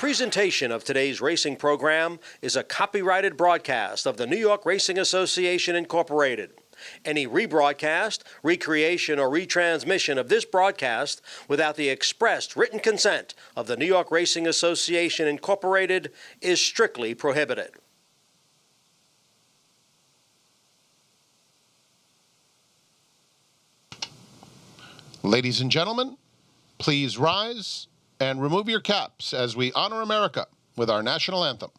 presentation of today's racing program is a copyrighted broadcast of the New York Racing Association, Incorporated. Any rebroadcast, recreation, or retransmission of this broadcast without the expressed written consent of the New York Racing Association, Incorporated is strictly prohibited. Ladies and gentlemen, please rise and remove your caps as we honor America with our national anthem.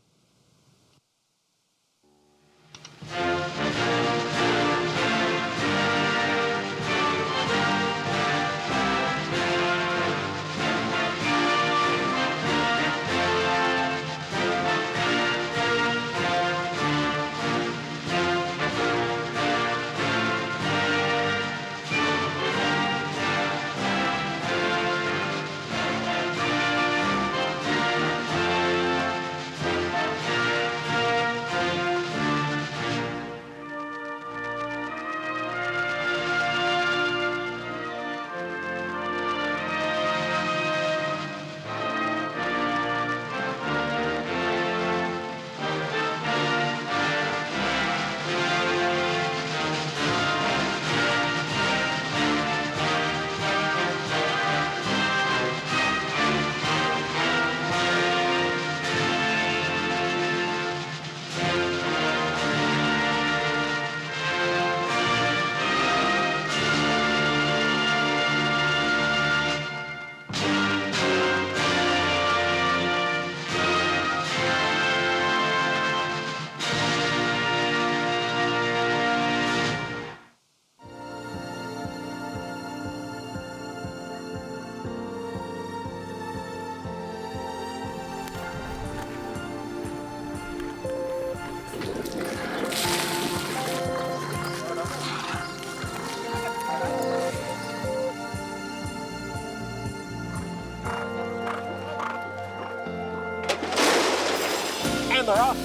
And they're off.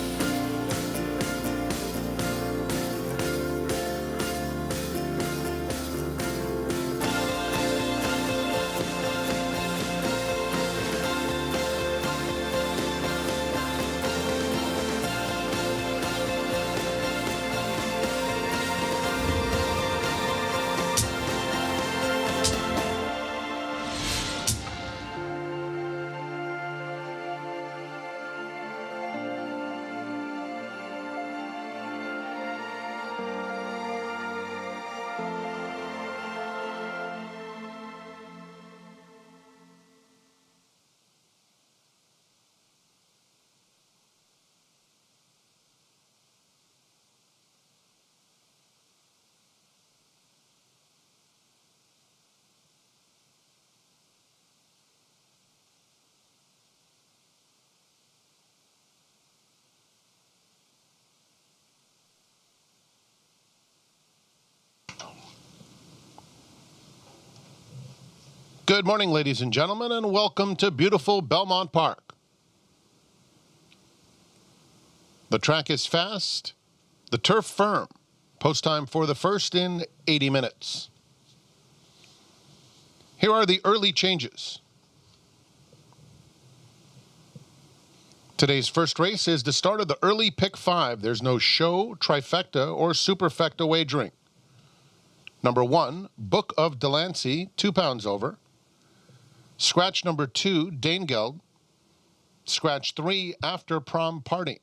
Good morning, ladies and gentlemen, and welcome to beautiful Belmont Park. The track is fast, the turf firm. Post time for the first in 80 minutes. Here are the early changes. Today's first race is the start of the early pick 5. There's no show, trifecta, or superfecta wagering. Number 1, Book of Delancey, 2 pounds over. Scratch number 2, Danegeld. Scratch 3, After Prom Party.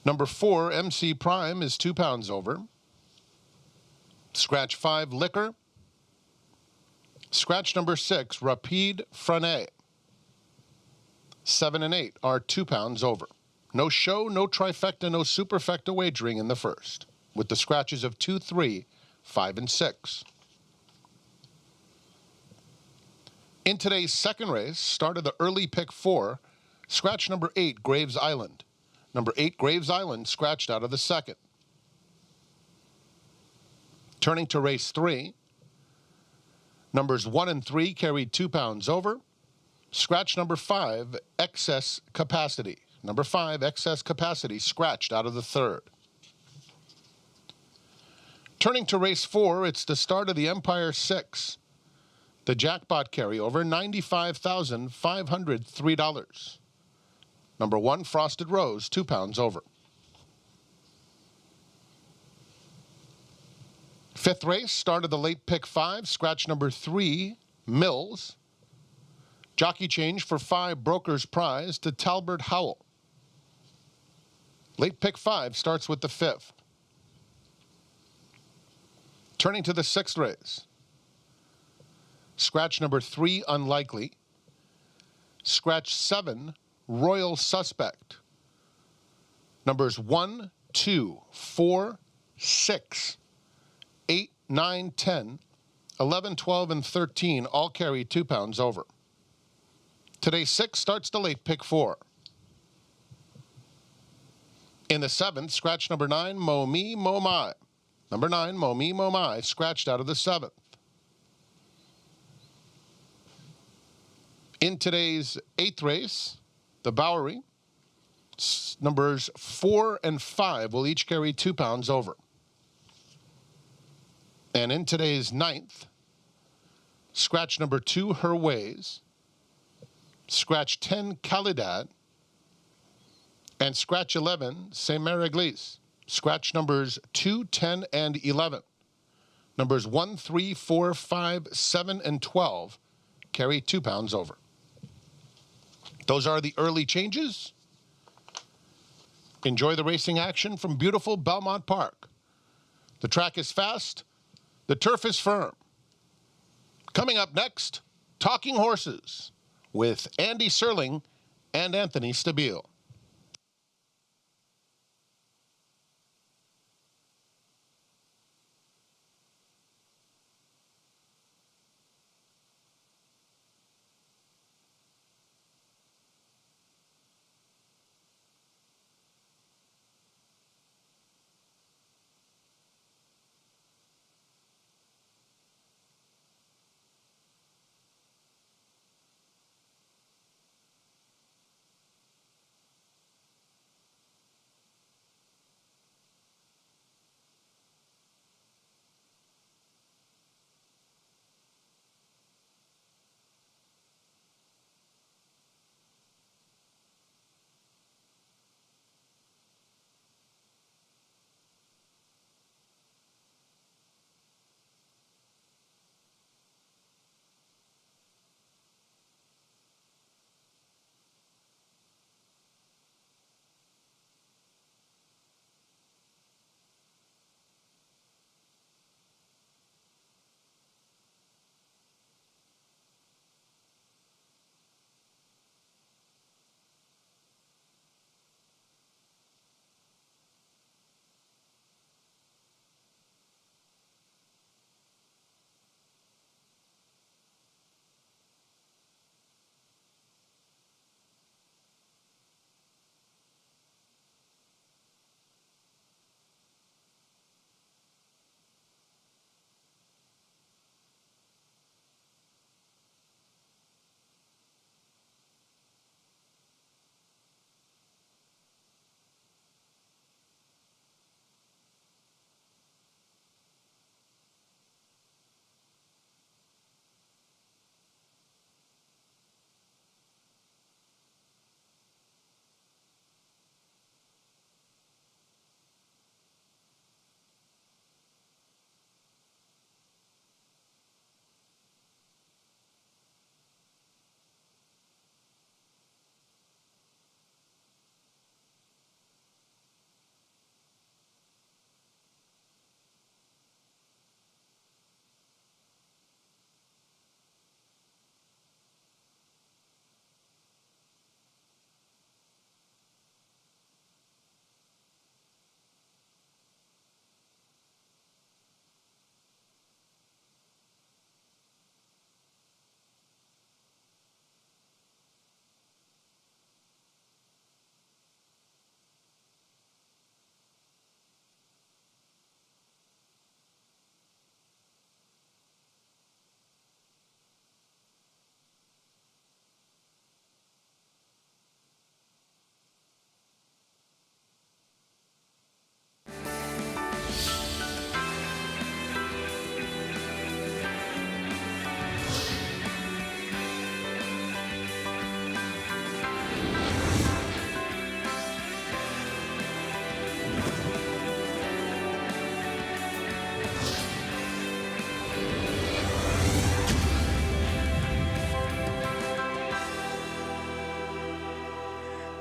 Number 4, MC Prime is 2 pounds over. Scratch 5, Liquor. Scratch number 6, Rapide Frenet. 7 and 8 are 2 pounds over. No show, no trifecta, no superfecta wagering in the first, with the scratches of 2, 3, 5, and 6. In today's second race, start of the early pick 4, scratch number 8, Graves Island. Number 8, Graves Island, scratched out of the second. Turning to race 3, numbers 1 and 3 carried 2 pounds over. Scratch number 5, Excess Capacity. Number 5, Excess Capacity, scratched out of the third. Turning to race 4, it's the start of the Empire 6. The jackpot carryover, $95,503. Number 1, Frosted Rose, 2 pounds over. Fifth race, start of the late pick 5, scratch number 3, Mills. Jockey change for 5, Broker's Prize to Talbert Howell. Late pick 5 starts with the 5th. Turning to the 6th race. Scratch number 3, Unlikely. Scratch 7, Royal Suspect. Numbers 1, 2, 4, 6, 8, 9, 10, 11, 12, and 13 all carry 2 pounds over. Today's 6 starts the late pick 4. In the 7th, scratch number 9, Mo Me, Mo My. Number 9, Mo Me, Mo My, scratched out of the 7th. In today's 8th race, the Bowery, numbers 4 and 5 will each carry 2 pounds over. And in today's 9th, scratch number 2, Her Ways, scratch 10, Calidad, and scratch 11, Saint Mary Église. Scratch numbers 2, 10, and 11. Numbers 1, 3, 4, 5, 7, and 12 carry 2 pounds over. Those are the early changes. Enjoy the racing action from beautiful Belmont Park. The track is fast. The turf is firm. Coming up next, Talking Horses with Andy Serling and Anthony Stabile.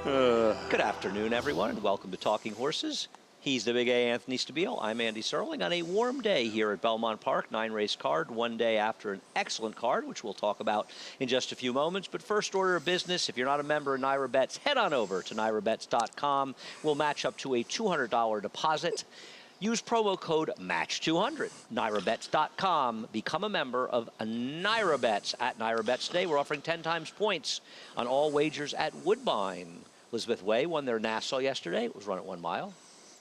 Good afternoon, everyone, and welcome to Talking Horses. He's the big A, Anthony Stabile. I'm Andy Serling on a warm day here at Belmont Park. 9-race card, one day after an excellent card, which we'll talk about in just a few moments. But first order of business, if you're not a member of Naira Bets, head on over to nairabets.com. We'll match up to a $200 deposit. Use promo code MATCH200, nairabets.com. Become a member of Naira Bets. At Naira Bets today, we're offering 10 times points on all wagers at Woodbine. Elizabeth Way won their Nassau yesterday. It was run at 1 mile,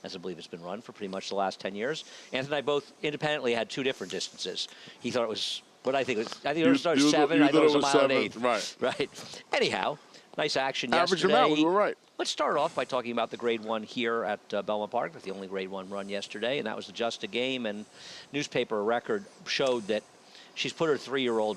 as I believe it's been run for pretty much the last 10 years. Anthony and I both independently had 2 different distances. He thought it was, what I think it was, I think it was 7, I thought it was a mile and 8. Right. Anyhow, nice action yesterday. Average amount, we were right. Let's start off by talking about the Grade 1 here at Belmont Park. That's the only Grade 1 run yesterday, and that was the Just a Game. And newspaper record showed that she's put her 3-year-old,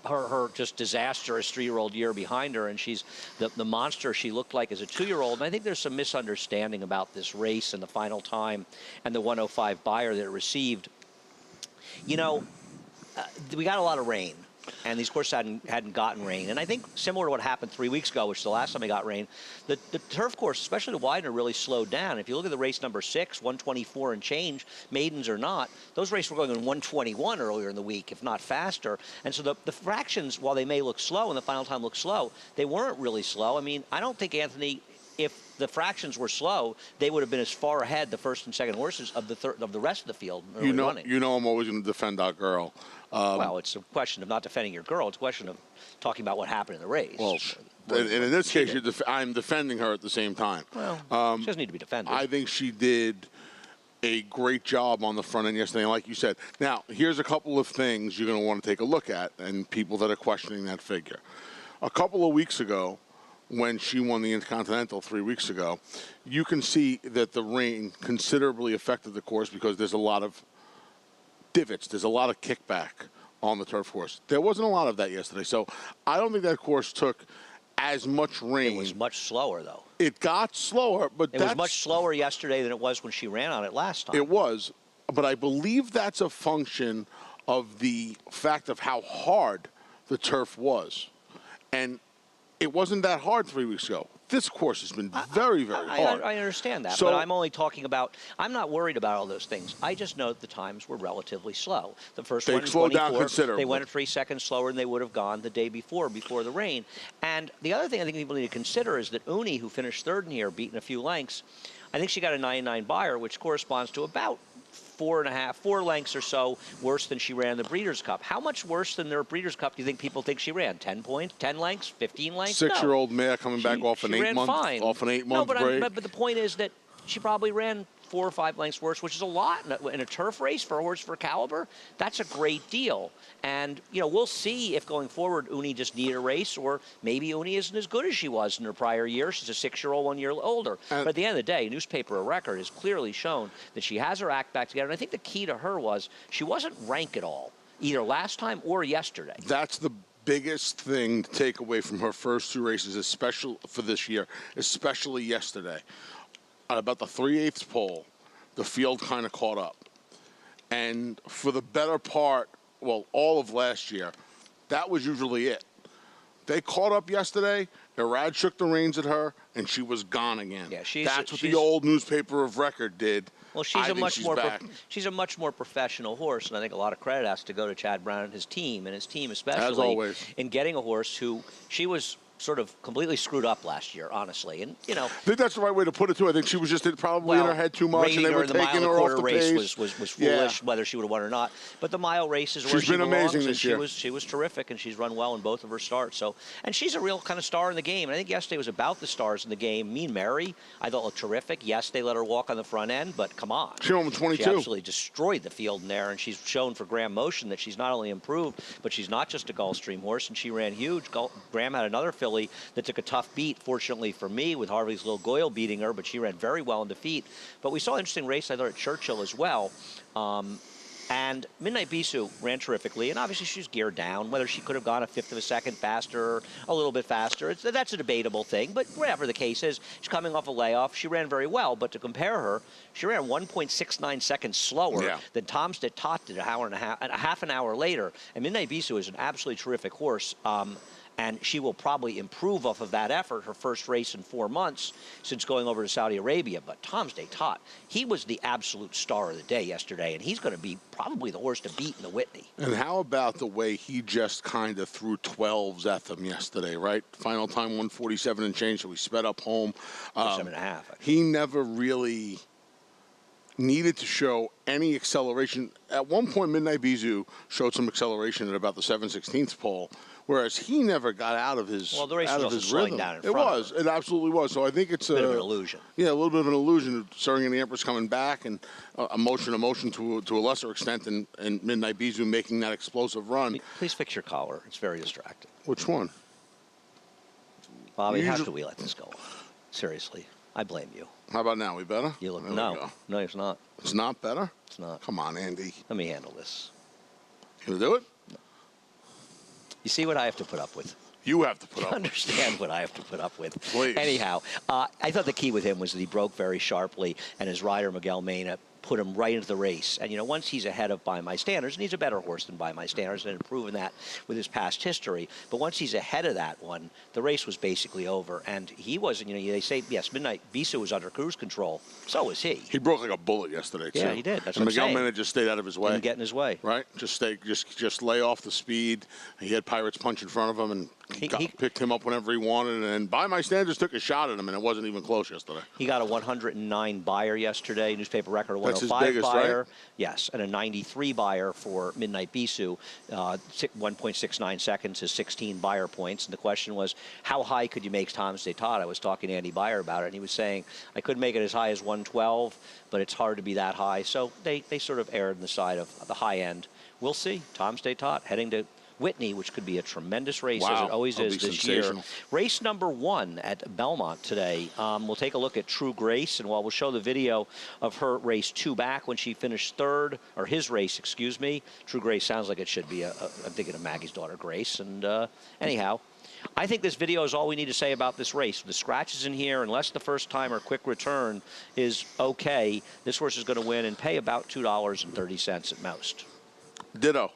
her just disastrous 3-year-old year behind her, and she's the monster she looked like as a 2-year-old. And I think there's some misunderstanding about this race and the final time and the 105 buyer that it received. You know, we got a lot of rain, and these courses hadn't gotten rain. And I think similar to what happened 3 weeks ago, which is the last time we got rain, the turf course, especially the Widener, really slowed down. If you look at the race number 6, 124 and change, maidens or not, those races were going in 121 earlier in the week, if not faster. And so the fractions, while they may look slow and the final time looked slow, they weren't really slow. I mean, I don't think, Anthony, if the fractions were slow, they would have been as far ahead, the first and second horses, of the rest of the field. You know I'm always going to defend our girl. Well, it's a question of not defending your girl. It's a question of talking about what happened in the race. Well, and in this case, I'm defending her at the same time. Well, she doesn't need to be defended. I think she did a great job on the front end yesterday, and like you said. Now, here's a couple of things you're going to want to take a look at, and people that are questioning that figure. A couple of weeks ago, when she won the Intercontinental 3 weeks ago, you can see that the rain considerably affected the course because there's a lot of divots. There's a lot of kickback on the turf course. There wasn't a lot of that yesterday, so I don't think that course took as much rain. It was much slower, though. It got slower, but it was much slower yesterday than it was when she ran on it last time. It was, but I believe that's a function of the fact of how hard the turf was. And it wasn't that hard 3 weeks ago. This course has been very, very hard. I understand that, so, but I'm only talking about, I'm not worried about all those things. I just know that the times were relatively slow. The first one, slowed 24, down considerably. They went 3 seconds slower than they would have gone the day before the rain. And the other thing I think people need to consider is that Uni, who finished 3rd in here, beaten a few lengths, I think she got a 99 buyer, which corresponds to about 4 lengths or so worse than she ran the Breeders' Cup. How much worse than their Breeders' Cup do you think people think she ran? 10 points, 10 lengths, 15 lengths? 6-year-old mare coming back off an 8-month break. But the point is that she probably ran 4 or 5 lengths worse, which is a lot in a turf race for a horse for caliber. That's a great deal. And, you know, we'll see if going forward Uni just needed a race, or maybe Uni isn't as good as she was in her prior year. She's a 6-year-old, 1 year older. But at the end of the day, newspaper record has clearly shown that she has her act back together. And I think the key to her was she wasn't rank at all, either last time or yesterday. That's the biggest thing to take away from her first 2 races, especially for this year, especially yesterday. At about the 3/8 pole, the field kind of caught up. And for the better part, well, all of last year, that was usually it. They caught up yesterday, Irad shook the reins at her, and she was gone again. Yeah, that's what the old newspaper of record did. Well, she's a much more professional horse, and I think a lot of credit has to go to Chad Brown and his team especially. As always. In getting a horse who she was sort of completely screwed up last year, honestly. And, you know, I think that's the right way to put it, too. I think she was just probably in her head too much, and they were taking her off the pace. Was foolish, whether she would have won or not. But the mile races where she's been amazing this year. She was terrific, and she's run well in both of her starts. So, and she's a real kind of star in the game. And I think yesterday was about the stars in the game. Mean Mary, I thought, looked terrific. Yes, they let her walk on the front end, but come on. She won 22. She absolutely destroyed the field in there, and she's shown for Graham Motion that she's not only improved, but she's not just a Gulfstream horse, and she ran huge. Graham had another filly that took a tough beat, fortunately for me, with Harvey's Little Goyle beating her, but she ran very well in defeat. But we saw an interesting race, I thought, at Churchill as well. And Midnight Bisou ran terrifically, and obviously she's geared down. Whether she could have gone a 1/5 of a second faster or a little bit faster, that's a debatable thing. But whatever the case is, she's coming off a layoff. She ran very well, but to compare her, she ran 1.69 seconds slower than Tomstead Tot did a half an hour later. And Midnight Bisou is an absolutely terrific horse. and she will probably improve off of that effort, her first race in 4 months since going over to Saudi Arabia. But Tamsday Tot, he was the absolute star of the day yesterday, and he's going to be probably the horse to beat in the Whitney. And how about the way he just kind of threw 12s at them yesterday, right? Final time 147 and change, so we sped up home. 7.5. He never really needed to show any acceleration. At one point, Midnight Bijou showed some acceleration at about the 7/16 pole, whereas he never got out of his Well, the race out was of also his slowing rhythm. down in It front of was. her. It absolutely was. So I think it's A bit of an illusion. Yeah, a little bit of an illusion. Serling and the Empress coming back, and emotion to a lesser extent, and Midnight Bijou making that explosive run. Please fix your collar. It's very distracting. Which one? Bobby, how Usually- could we let this go on? Seriously, I blame you. How about now? We better? You look There we no, go. no, it's not. It's not better? It's not. Come on, Andy. Let me handle this. Can you do it? You see what I have to put up with. You have to put You up. understand what I have to put up with. Please. Anyhow, I thought the key with him was that he broke very sharply, and his rider, Miguel Mena, put him right into the race. And, you know, once he's ahead of By My Standards, and he's a better horse than By My Standards, and had proven that with his past history, but once he's ahead of that one, the race was basically over. And he wasn't, you know, they say, yes, Midnight Bijou was under cruise control. So was he. He broke like a bullet yesterday, too. Yeah, he did. That's and what I'm Miguel saying. Mena just stayed out of his way. Didn't get in his way. Right? Just lay off the speed. He had Pirates Punch in front of him and He- picked him up whenever he wanted. And By My Standards took a shot at him, and it wasn't even close yesterday. He got a 109 buyer yesterday, newspaper record, a That's his 105 biggest, buyer. right? Yes, and a 93 buyer for Midnight Bijou, 1.69 seconds is 16 buyer points. And the question was, how high could you make Tamsday Tot? I was talking to Andy Beyer about it, and he was saying, I could make it as high as 112, but it's hard to be that high. So they sort of erred on the side of the high end. We'll see. Tamsday Tot heading to Whitney, which could be a tremendous race, as Wow, it always that'll is be this year. sensational. Race number 1 at Belmont today. We'll take a look at True Grace, and while we'll show the video of her race 2 back when she finished third, or his race, excuse me. True Grace sounds like it should be, I'm thinking of Maggie's daughter, Grace. And anyhow, I think this video is all we need to say about this race. The scratches in here, unless the first time or quick return is okay, this horse is going to win and pay about $2.30 at most. Ditto.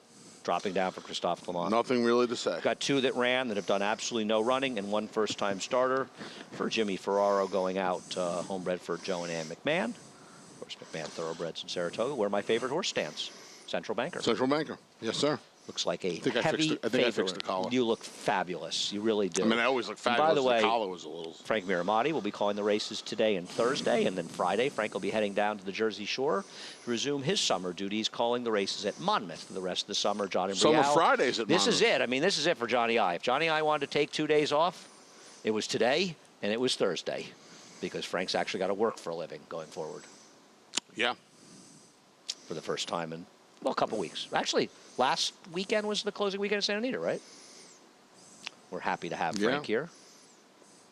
Dropping down for Christophe Clement. Nothing really to say. Got 2 that ran that have done absolutely no running, and 1 first-time starter for Jimmy Ferraro going out, homebred for Joe and Ann McMahon. Of course, McMahon Thoroughbreds in Saratoga, where my favorite horse stands, Central Banker. Central Banker. Yes, sir. Looks like a think I heavy fixed I favorite. fixed the collar. You look fabulous. You really do. I mean, I always look And fabulous. by the way, collar was a little... Frank Miramati will be calling the races today and Thursday, and then Friday, Frank will be heading down to the Jersey Shore to resume his summer duties, calling the races at Monmouth for the rest of the summer. Johnny Summer Brielle. Fridays at This is Monmouth. it. I mean, this is it for Johnny I. If Johnny I wanted to take 2 days off, it was today and it was Thursday, because Frank's actually got to work for a living going forward Yeah. for the first time in, well, a couple weeks. Actually, last weekend was the closing weekend of Santa Anita, right? We're happy to have Frank here.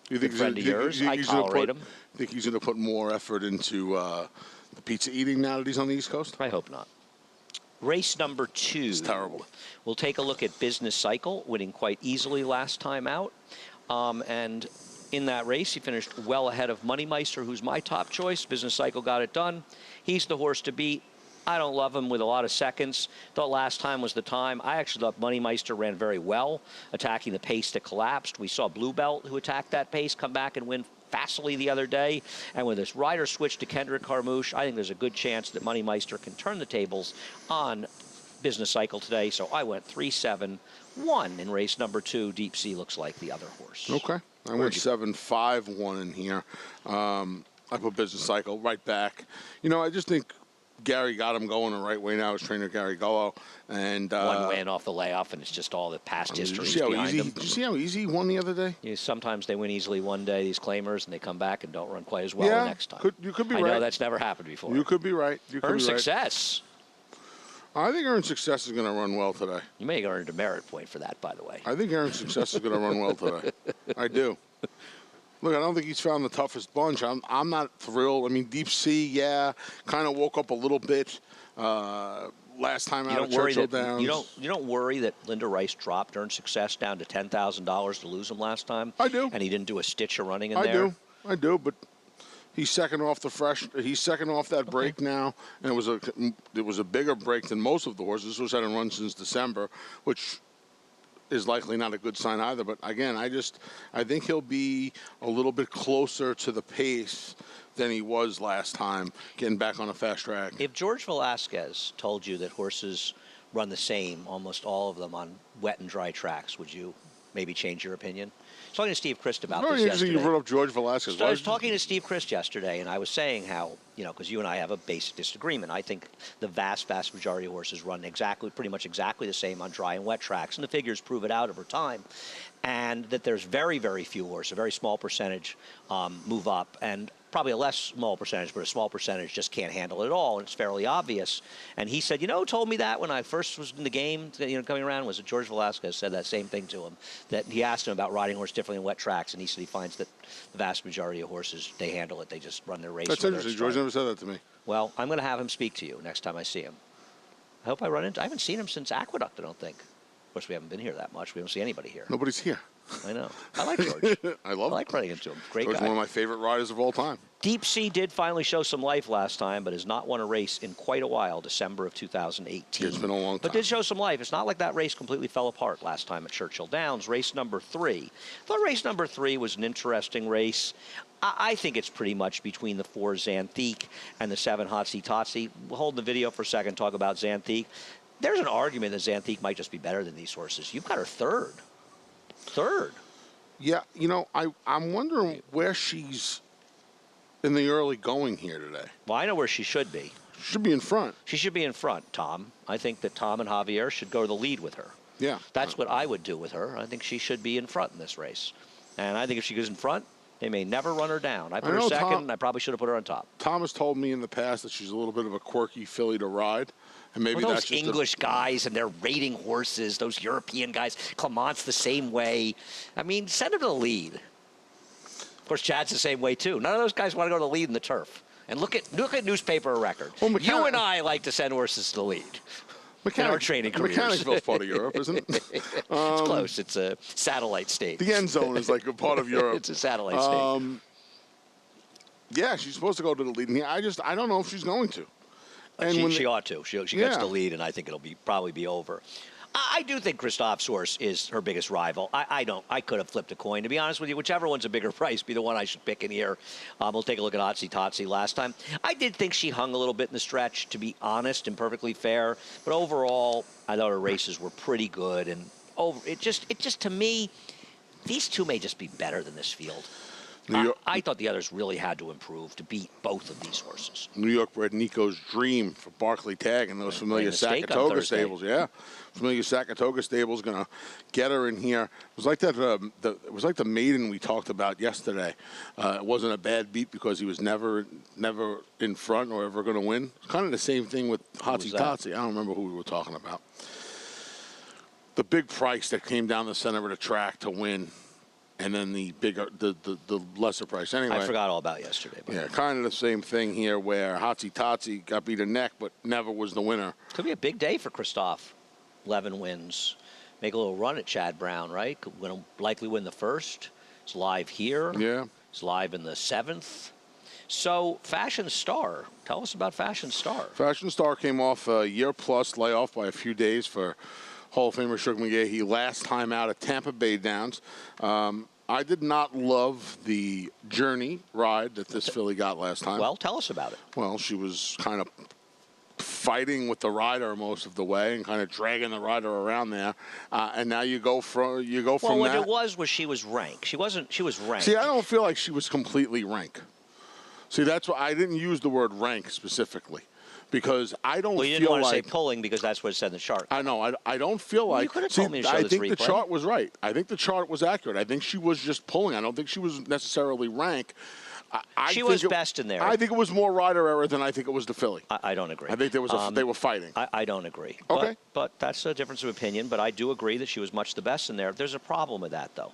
You Good friend of yours. I tolerate him. Think he's going to put more effort into the pizza eating now that he's on the East Coast? I hope not. Race number 2. It's terrible. We'll take a look at Business Cycle, winning quite easily last time out. And in that race, he finished well ahead of Moneymeister, who's my top choice. Business Cycle got it done. He's the horse to beat. I don't love him with a lot of seconds. Thought last time was the time. I actually thought Moneymeister ran very well, attacking the pace that collapsed. We saw Blue Belt, who attacked that pace, come back and win fastly the other day. And with this rider switch to Kendrick Carmouche, I think there's a good chance that Moneymeister can turn the tables on Business Cycle today. So I went 3-7-1 in race number 2. Deep Sea looks like the other horse. Okay. I went 7-5-1 in here. I put Business Cycle right back. You know, I just think Gary got him going the right way now. His trainer, Gary Gullo. And, One ran off the layoff, and it's just all the past history behind him. Did you see how easy he won the other day? You know, sometimes they win easily one day, these claimers, and they come back and don't run quite as well the next time. You could be I right. know that's never happened before. You could be right. You could Earn be right. success. I think Earn Success is going to run well today. You may have earned a merit point for that, by the way. I think Earn Success is going to run well today. I do. Look, I don't think he's found the toughest bunch. I'm not thrilled. I mean, Deep Sea, yeah, kind of woke up a little bit last time out at Churchill Downs. You don't worry that Linda Rice dropped Earn Success down to $10,000 to lose him last time. I do. And he didn't do a stitch of running in there. I do, but he's second off He's second off that break now, and it was a bigger break than most of the horses. This horse hadn't run since December, which is likely not a good sign either. But again, I think he'll be a little bit closer to the pace than he was last time, getting back on a fast track. If George Velasquez told you that horses run the same, almost all of them, on wet and dry tracks, would you maybe change your opinion? I was talking to Steve Christ about Very this interesting yesterday. you brought up George Velasquez. So I was talking to Steve Christ yesterday, and I was saying how, because you and I have a basic disagreement. I think the vast majority of horses run pretty much exactly the same on dry and wet tracks, and the figures prove it out over time. And that there's very, very few horses, a very small percentage move up, and probably a less small percentage, but a small percentage just can't handle it at all, and it's fairly obvious. And he said, who told me that when I first was in the game, coming around, was it George Velasquez said that same thing to him, that he asked him about riding a horse differently in wet tracks, and he said he finds that the vast majority of horses, they handle it, they just run their race. That's interesting. George never said that to me. Well, I'm going to have him speak to you next time I see him. I hope I haven't seen him since Aqueduct, I don't think. Of course, we haven't been here that much. We don't see anybody here. Nobody's here. I know. I like George. I like running into him. Great George guy. One of my favorite riders of all time. Deep Sea did finally show some life last time, but has not won a race in quite a while, December of 2018. It's been a long time. But did show some life. It's not like that race completely fell apart last time at Churchill Downs, race number 3. I thought race number 3 was an interesting race. I think it's pretty much between the 4 Xanthique and the 7 Hotsy Totsy. We'll hold the video for a second, talk about Xanthique. There's an argument that Xanthique might just be better than these horses. You've got her third. Third. Yeah, I'm wondering where she's in the early going here today. Well, I know where she should be. She should be in front. She should be in front, Tom. I think that Tom and Javier should go to the lead with her. Yeah. That's what I would do with her. I think she should be in front in this race. And I think if she goes in front, they may never run her down. I put her second, and I probably should have put her on top. Tom has told me in the past that she's a little bit of a quirky filly to ride. And maybe those that's just English guys and they're rating horses, those European guys, Clement's the same way. I mean, send him to the lead. Of course, Chad's the same way, too. None of those guys want to go to the lead in the turf. And look at newspaper record. Well, you and I like to send horses to the lead. In our training careers. Mechanicsville's part of Europe, isn't it? It's close. It's a satellite state. The end zone is like a part of Europe. It's a satellite state. Yeah, she's supposed to go to the lead. And I don't know if she's going to. And she ought to. She gets the lead, and I think it'll probably be over. I do think Christophe's horse is her biggest rival. I could have flipped a coin, to be honest with you. Whichever one's a bigger price, be the one I should pick in here. We'll take a look at Hotsy Totsy last time. I did think she hung a little bit in the stretch, to be honest and perfectly fair. But overall, I thought her races were pretty good. And it just to me, these two may just be better than this field. I thought the others really had to improve to beat both of these horses. New York bred Nico's Dream for Barclay Tag and those familiar Saratoga stables. Yeah, familiar Saratoga stables going to get her in here. It was like that. It was like the maiden we talked about yesterday. It wasn't a bad beat because he was never in front or ever going to win. It's kind of the same thing with Hotsy Totsy. I don't remember who we were talking about. The big price that came down the center of the track to win. And then the lesser price. Anyway, I forgot all about yesterday. Yeah, kind of the same thing here where Hotsy Totsy got beat a neck, but never was the winner. Could be a big day for Christophe. 11 wins. Make a little run at Chad Brown, right? Could likely win the first. It's live here. Yeah. It's live in the 7th. So, Fashion Star. Tell us about Fashion Star. Fashion Star came off a year-plus layoff by a few days for Hall of Famer Sugar McGahee last time out at Tampa Bay Downs. I did not love the journey ride that this filly got last time. Well, tell us about it. Well, she was kind of fighting with the rider most of the way and kind of dragging the rider around there. And now you go from well, what that. It was she was rank. She was rank. See, I don't feel like she was completely rank. See, that's why I didn't use the word rank specifically. Because I don't feel like... Well, you didn't want to say pulling because that's what it said in the chart. I know. I don't feel like... You could have told me to show I this think replay. the chart was right. I think the chart was accurate. I think she was just pulling. I don't think she was necessarily rank. She was best in there. I think it was more rider error than I think it was the filly. I don't agree. I think there was they were fighting. I don't agree. Okay. But that's a difference of opinion. But I do agree that she was much the best in there. There's a problem with that, though.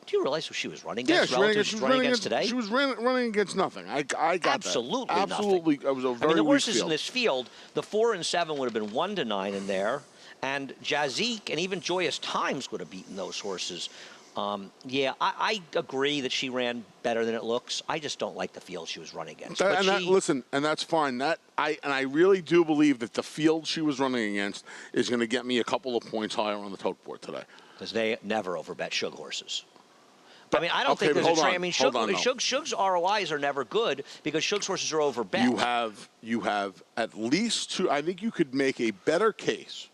Do you realize who she was running against? Yeah, she was running against today. She was running against nothing. I got absolutely that. Absolutely, nothing. It was a very I mean, the weak horses field. in this field, the 4 and 7 would have been 1-9 in there, and Jazik and even Joyous Times would have beaten those horses. Yeah, I agree that she ran better than it looks. I just don't like the field she was running against. Listen, and that's fine. I really do believe that the field she was running against is going to get me a couple of points higher on the tote board today. Because they never overbet Shug horses. I mean, I don't Okay, think there's a hold train. on, I mean, hold on, though. Shug's ROIs are never good because Shug's horses are overbet. You have at least two. I think you could make a better case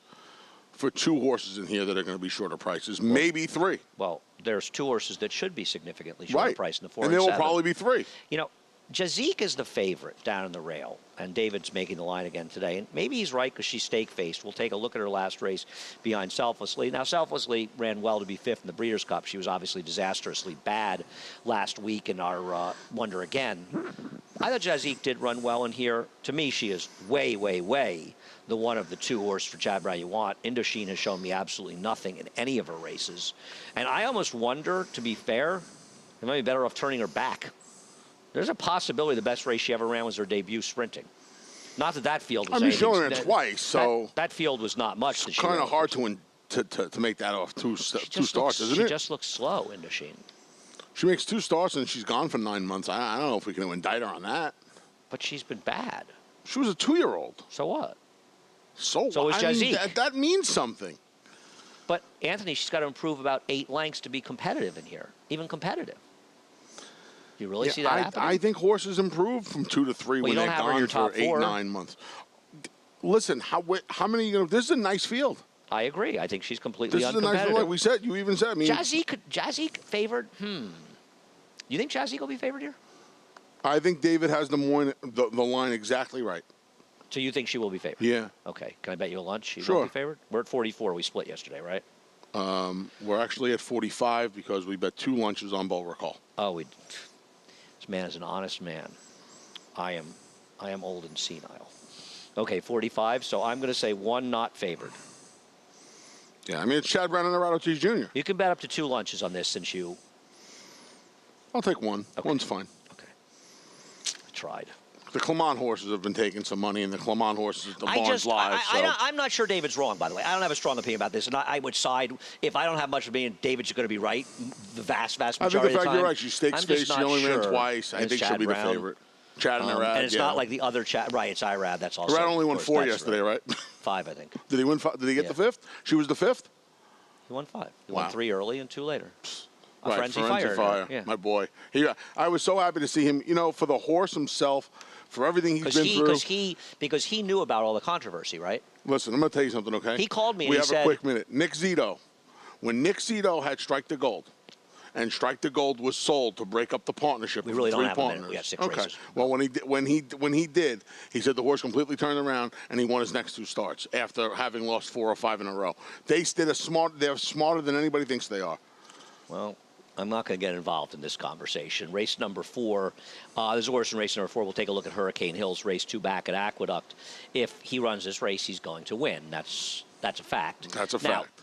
for two horses in here that are going to be shorter prices, maybe three. Well, there's two horses that should be significantly shorter Right. price in the 4 And there will 7. probably be three. You know, Jazik is the favorite down in the rail, and David's making the line again today. And maybe he's right because she's stake-faced. We'll take a look at her last race behind Selflessly. Now, Selflessly ran well to be 5th in the Breeders' Cup. She was obviously disastrously bad last week in our Wonder Again. I thought Jazik did run well in here. To me, she is way, way, way the one of the two horses for Chad Brown you want. Indochine has shown me absolutely nothing in any of her races. And I almost wonder, to be fair, it might be better off turning her back. There's a possibility the best race she ever ran was her debut sprinting. Not that field was I mean, anything. showing it twice, so that field was not much. it's kind of hard to make that off two starts, isn't it? She just looks slow, Indochine. She makes 2 starts and she's gone for 9 months. I don't know if we can indict her on that. But she's been bad. She was a 2-year-old. So what? So So is I mean, Jazik. that means something. But Anthony, she's got to improve about 8 lengths to be competitive in here, even competitive. Do you really see that happening? I think horses improve from 2 to 3 Well, you when don't they're have her in your gone top for 8, 4. 9 months. Listen, how many are you going to... This is a nice field. I agree. I think she's completely This is a nice field. Like we said, you even said, I mean... Jazik favored? You think Jazik will be favored here? I think David has the line exactly right. So you think she will be favored? Yeah. Okay. Can I bet you a lunch? She Sure. won't be favored? We're at 44. We split yesterday, right? We're actually at 45 because we bet 2 lunches on Bull Recall. Oh, this man is an honest man. I am old and senile. Okay, 45. So I'm going to say 1 not favored. Yeah, I mean, it's Chad Brown and Narado Ortiz Jr. You can bet up to 2 lunches on this since you... I'll take 1. Okay. 1's fine. Okay. I tried. The Clermont horses have been taking some money, and the Clermont horses, the barn's live. I'm not sure David's wrong, by the way. I don't have a strong opinion about this, and I would side, if I don't have much opinion, David's going to be right the vast I majority think the of the fact time. you're right. She stakes I'm just face. She not only ran sure. twice. I And think it's she'll be Chad the Brown. favorite. Chad and Arad, And it's not like the other Chad. Right, it's Irad. That's also... Arad only won of course, 4 that's yesterday, right? 5, I think. Did he win? Did he get Yeah. the 5th? She was the 5th? He won 5. He Wow. won 3 early and 2 later. A Right, frenzy Forensic fire. Yeah. My boy. I was so happy to see him, for the horse himself, for everything he's been through. Because he knew about all the controversy, right? Listen, I'm going to tell you something, okay? He called me and We he have said- a quick minute. Nick Zito. When Nick Zito had Strike the Gold, and Strike the Gold was sold to break up the partnership. We of really the don't 3 have a minute. partners. We got 6 okay. races. Well, when he did, he said the horse completely turned around and he won his next 2 starts after having lost 4 or 5 in a row. They're smarter than anybody thinks they are. Well, I'm not going to get involved in this conversation. Race number 4, there's a horse in race number 4. We'll take a look at Hurricane Hills, race 2 back at Aqueduct. If he runs this race, he's going to win. That's a fact. That's a Now, fact.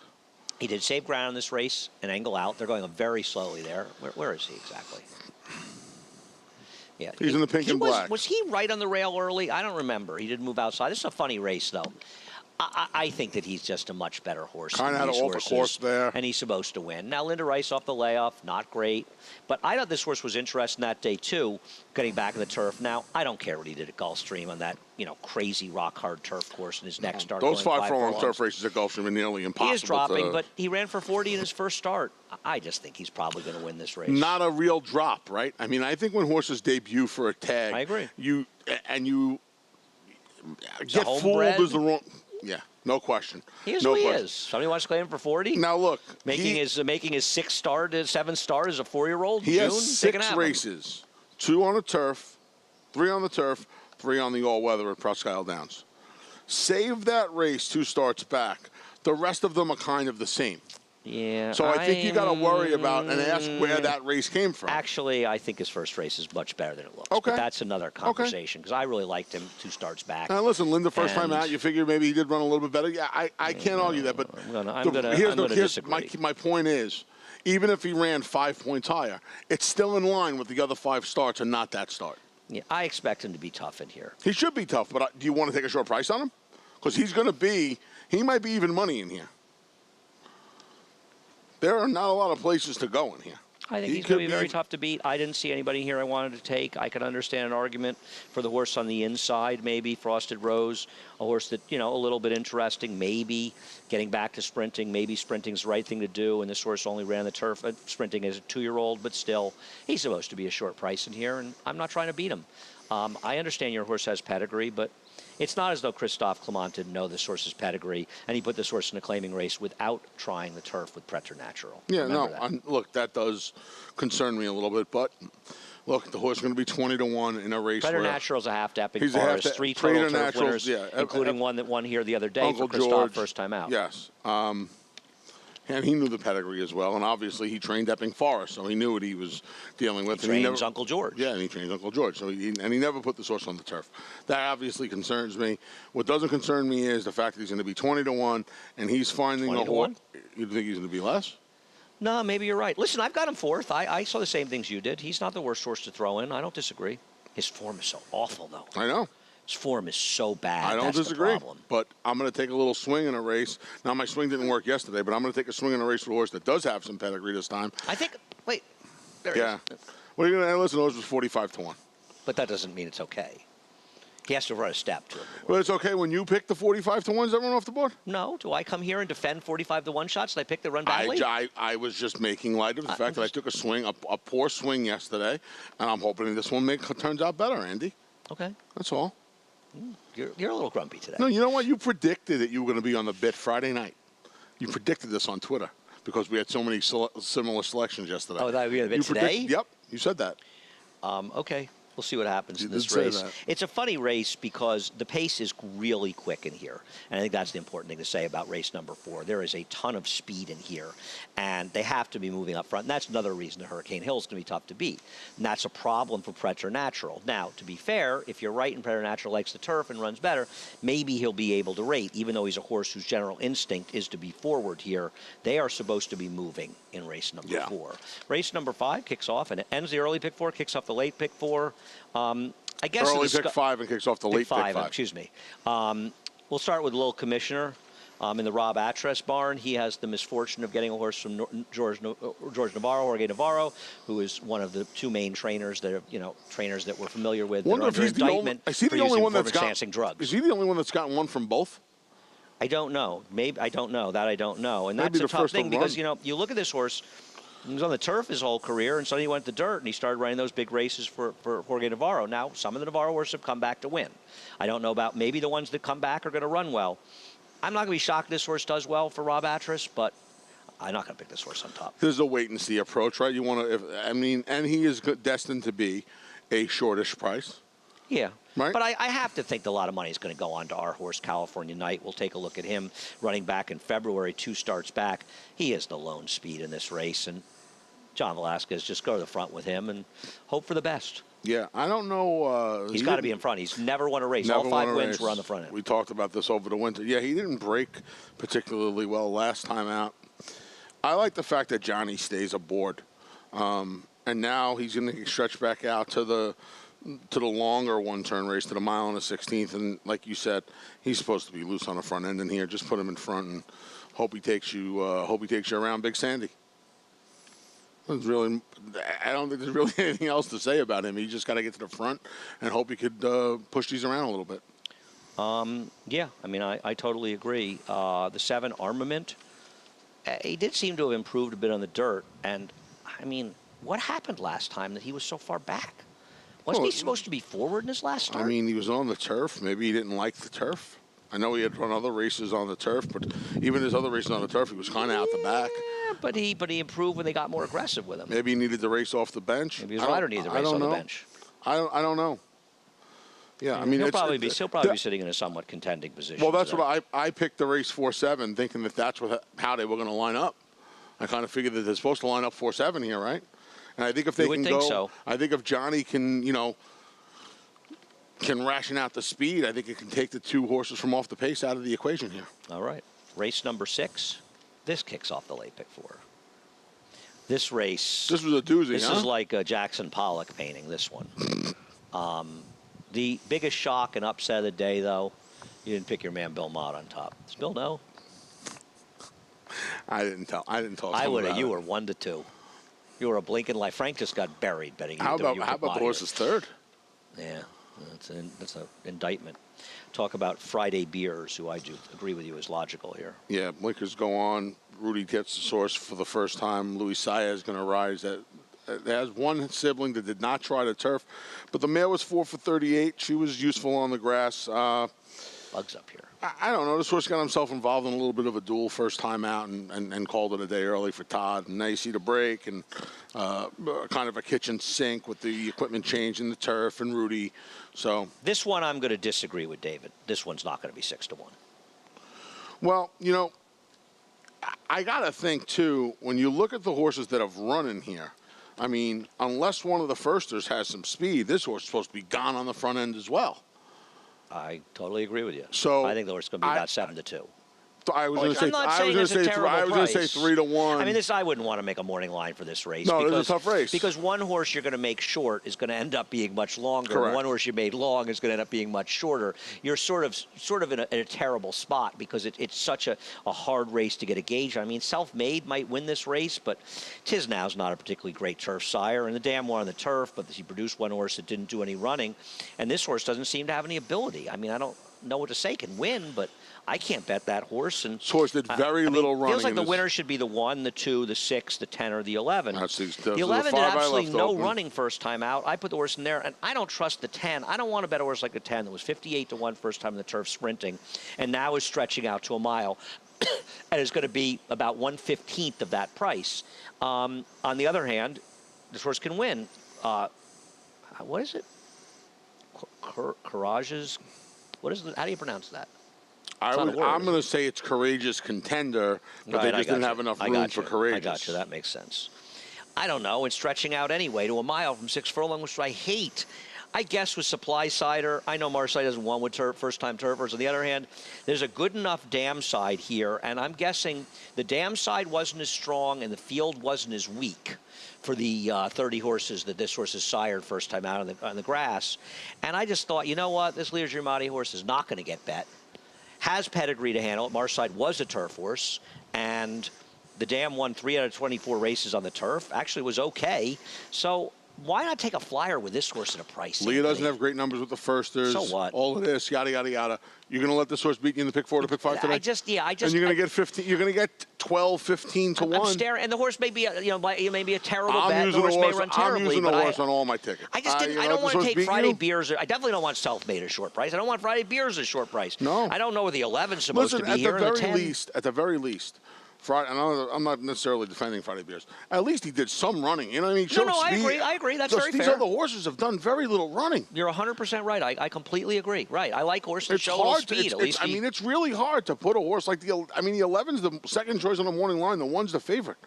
he did save ground in this race and angle out. They're going very slowly there. Where is he exactly? Yeah, He's in the pink and black. Was he right on the rail early? I don't remember. He didn't move outside. This is a funny race, though. I think that he's just a much better horse. Kinda had than to these alter horses, course there. and he's supposed to win. Now, Linda Rice off the layoff, not great. But I thought this horse was interesting that day, too, getting back in the turf. Now, I don't care what he did at Gulfstream on that, crazy rock-hard turf course in his next start. Those going 5 furlong furlongs. turf races at Gulfstream are nearly impossible. He is dropping, but he ran for 40 in his first start. I just think he's probably going to win this race. Not a real drop, right? I mean, I think when horses debut for a tag, I agree. You get homebred. fooled is the wrong. Yeah, no question. He is no who he question. is. Somebody wants to claim him for 40? Now look, Making his 6th start, 7th start as a 4-year-old. he has June? They can 6 have him. races, 2 on the turf, 3 on the turf, 3 on the all-weather at Presque Isle Downs. Save that race 2 starts back. The rest of them are kind of the same. Yeah. So I think you got to worry about and ask where that race came from. Actually, I think his first race is much better than it looks. Okay. But that's another conversation because I really liked him 2 starts back. Now listen, Linda, first time And- out, you figure maybe he did run a little bit better. Yeah, I can't argue that, but I'm gonna disagree. my point is, even if he ran 5 points higher, it's still in line with the other 5 starts and not that start. Yeah, I expect him to be tough in here. He should be tough, but do you want to take a short price on him? Because he might be even money in here. There are not a lot of places to go in here. I think He he's going to could be very be- tough to beat. I didn't see anybody here I wanted to take. I could understand an argument for the horse on the inside, maybe Frosted Rose, a horse that, a little bit interesting, maybe getting back to sprinting. Maybe sprinting's the right thing to do, and this horse only ran the turf sprinting as a 2-year-old, but still, he's supposed to be a short price in here, and I'm not trying to beat him. I understand your horse has pedigree, but it's not as though Christophe Clement didn't know this horse's pedigree, and he put this horse in a claiming race without trying the turf with Preternatural. Yeah, Remember no, that. look, that does concern me a little bit, but look, the horse is going to be 20-1 in a race. Preternatural's a half-epic He's a forest, half- 3 total turf Preternatural's, winners, yeah, including one that won here the other day Uncle for Christophe, George, first time out. Yes. And he knew the pedigree as well, and obviously he trained Epping Forest, so he knew what he was dealing with. He trains Uncle George. Yeah, and he trains Uncle George, so he never put this horse on the turf. That obviously concerns me. What doesn't concern me is the fact that he's going to be 20-1, and he's finding a horse. You think he's going to be less? No, maybe you're right. Listen, I've got him fourth. I saw the same things you did. He's not the worst horse to throw in. I don't disagree. His form is so awful, though. I know. His form is so bad. I don't That's disagree, the problem. but I'm going to take a little swing in a race. Now, my swing didn't work yesterday, but I'm going to take a swing in a race with a horse that does have some pedigree this time. I think, wait, there Yeah. he is. What are you going to listen? Those was 45-1. But that doesn't mean it's okay. He has to run a step to him. But it's okay when you pick the 45-1s that run off the board? No, do I come here and defend 45-1 shots? Did I pick the run badly? I was just making light of the fact that I took a swing, a poor swing yesterday, and I'm hoping this one turns out better, Andy. Okay. That's all. You're a little grumpy today. No, you know what? You predicted that you were going to be on the bit Friday night. You predicted this on Twitter because we had so many similar selections yesterday. Oh, that we had a bit today? Yep, you said that. Okay. We'll see what happens You in this did say race. that. It's a funny race because the pace is really quick in here. And I think that's the important thing to say about race number 4. There is a ton of speed in here, and they have to be moving up front. And that's another reason the Hurricane Hill is going to be tough to beat. And that's a problem for Preternatural. Now, to be fair, if you're right and Preternatural likes the turf and runs better, maybe he'll be able to rate, even though he's a horse whose general instinct is to be forward here. They are supposed to be moving in race number 4. Race number 5 kicks off, and it ends the early pick 4, kicks off the late pick 4. I guess Early pick 5 and kicks off the late pick 5. Excuse me. We'll start with Little Commissioner in the Rob Atress barn. He has the misfortune of getting a horse from Jorge Navarro, who is one of the 2 main trainers that are, trainers that we're familiar with. Wonder if he's the only. Is he the only one that's got drugs. Is he the only one that's gotten one from both? I don't know. Maybe I don't know. That I don't know. And Maybe that's a the tough first thing one because run. you look at this horse. He was on the turf his whole career, and suddenly he went to the dirt, and he started running those big races for Jorge Navarro. Now, some of the Navarro horses have come back to win. I don't know about maybe the ones that come back are going to run well. I'm not going to be shocked this horse does well for Rob Atress, but I'm not going to pick this horse on top. This is a wait-and-see approach, right? You want to, and he is destined to be a shortish price. Yeah. Right. But I have to think a lot of money is going to go on to our horse, California Night. We'll take a look at him running back in February, 2 starts back. He is the lone speed in this race, and John Velasquez, just go to the front with him and hope for the best. Yeah, I don't know. He's got to be in front. He's never won a race. All 5 wins were on the front end. We talked about this over the winter. Yeah, he didn't break particularly well last time out. I like the fact that Johnny stays aboard. And now he's going to get stretched back out to the longer one-turn race, to the mile and a 16th. And like you said, he's supposed to be loose on the front end in here. Just put him in front and hope he takes you around Big Sandy. I don't think there's really anything else to say about him. He just got to get to the front and hope he could push these around a little bit. Yeah, I mean, I totally agree. The 7 Armament, he did seem to have improved a bit on the dirt. And, I mean, what happened last time that he was so far back? Wasn't he supposed to be forward in his last start? I mean, he was on the turf. Maybe he didn't like the turf. I know he had run other races on the turf, but even his other races on the turf, he was kind of out the back. Yeah, but he improved when they got more aggressive with him. Maybe he needed to race off the bench. Maybe his rider needed to race on the bench. I don't know. Yeah, I mean, he'll probably be sitting in a somewhat contending position. Well, that's what I picked the race 4-7, thinking that that's how they were going to line up. I kind of figured that they're supposed to line up 4-7 here, right? And I think if they can go, I think if Johnny can, can ration out the speed, I think it can take the 2 horses from off the pace out of the equation here. All right. Race number 6. This kicks off the late pick 4. This race. This was a doozy, This is like a Jackson Pollock painting, this one. The biggest shock and upset of the day, though, you didn't pick your man Belmont on top. Does Bill know? I didn't tell. I didn't tell. I would have. You were 1-2. you were a blinking light. Frank just got buried betting. How about the horse is third? Yeah, that's an indictment. Talk about Friday Beers, who I do agree with you is logical here. Yeah, blinkers go on. Rudy gets the source for the first time. Louis Saya is going to rise. There has one sibling that did not try the turf, but the mare was 4 for 38. She was useful on the grass. Bugs up here. I don't know. This horse got himself involved in a little bit of a duel first time out and called it a day early for Todd. And now you see the break and kind of a kitchen sink with the equipment change in the turf and Rudy. So this one I'm going to disagree with David. This one's not going to be 6-1. Well, you know, I got to think, too, when you look at the horses that have run in here, I mean, unless one of the firsters has some speed, this horse is supposed to be gone on the front end as well. I totally agree with you. So I think the horse is going to be about 7-2. I was going to say, I'm not saying it's a terrible I was going to say price. 3-1. I mean, I wouldn't want to make a morning line for this race. No, because, it's a tough race. Because one horse you're going to make short is going to end up being much longer. Correct. And one horse you made long is going to end up being much shorter. You're sort of in a terrible spot because it's such a hard race to get a gauge. I mean, Self-Made might win this race, but Tisnow's not a particularly great turf sire. And the Dam won on the turf, but he produced one horse that didn't do any running. And this horse doesn't seem to have any ability. I mean, I don't know what to say. Can win, but I can't bet that horse. And this horse did very little running. Feels like the winner should be the 1, the 2, the 6, the 10, or the 11. The 11 did absolutely no open. running first time out. I put the horse in there, and I don't trust the 10. I don't want to bet a horse like the 10 that was 58-1 first time in the turf sprinting, and now is stretching out to a mile, and is going to be about 1/15 of that price. On the other hand, this horse can win. What is it? Courageous. What is it? How do you pronounce that? I'm going to say it's Courageous Contender, but Right, they just didn't have enough room for Courageous. I got you. That makes sense. I don't know. It's stretching out anyway to a mile from 6 furlong, which I hate. I guess with Supply Sider, I know Marseille doesn't won with first-time turfers. On the other hand, there's a good enough Dam side here, and I'm guessing the Dam side wasn't as strong and the field wasn't as weak for the 30 horses that this horse has sired first time out on the grass. And I just thought, you know what? This Lear Giamatti horse is not going to get bet. Has pedigree to handle it. Marseille was a turf horse, and the Dam won 3 out of 24 races on the turf. Actually was okay. So why not take a flyer with this horse at a price? Leah doesn't have great numbers with the firsters. So what? All of this, yada, yada, yada. You're going to let this horse beat you in the pick 4 to pick 5 today? And you're going to get 15. You're going to get 12, 15 to 1. I'm staring, and the horse may be, a terrible bet. The horse may run terribly. I'm using the horse on all my tickets. I don't want to take Friday Beers. I definitely don't want Self-Made at a short price. I don't want Friday Beers at a short price. No. I don't know where the 11's supposed to be here. At the very least, Friday, and I'm not necessarily defending Friday Beers. At least he did some running. You know what I mean? I agree. That's very fair. These other horses have done very little running. You're 100% right. I completely agree. Right. I like horses that show a little speed. It's really hard to put a horse like the 11's the second choice on the morning line. The 1's the favorite.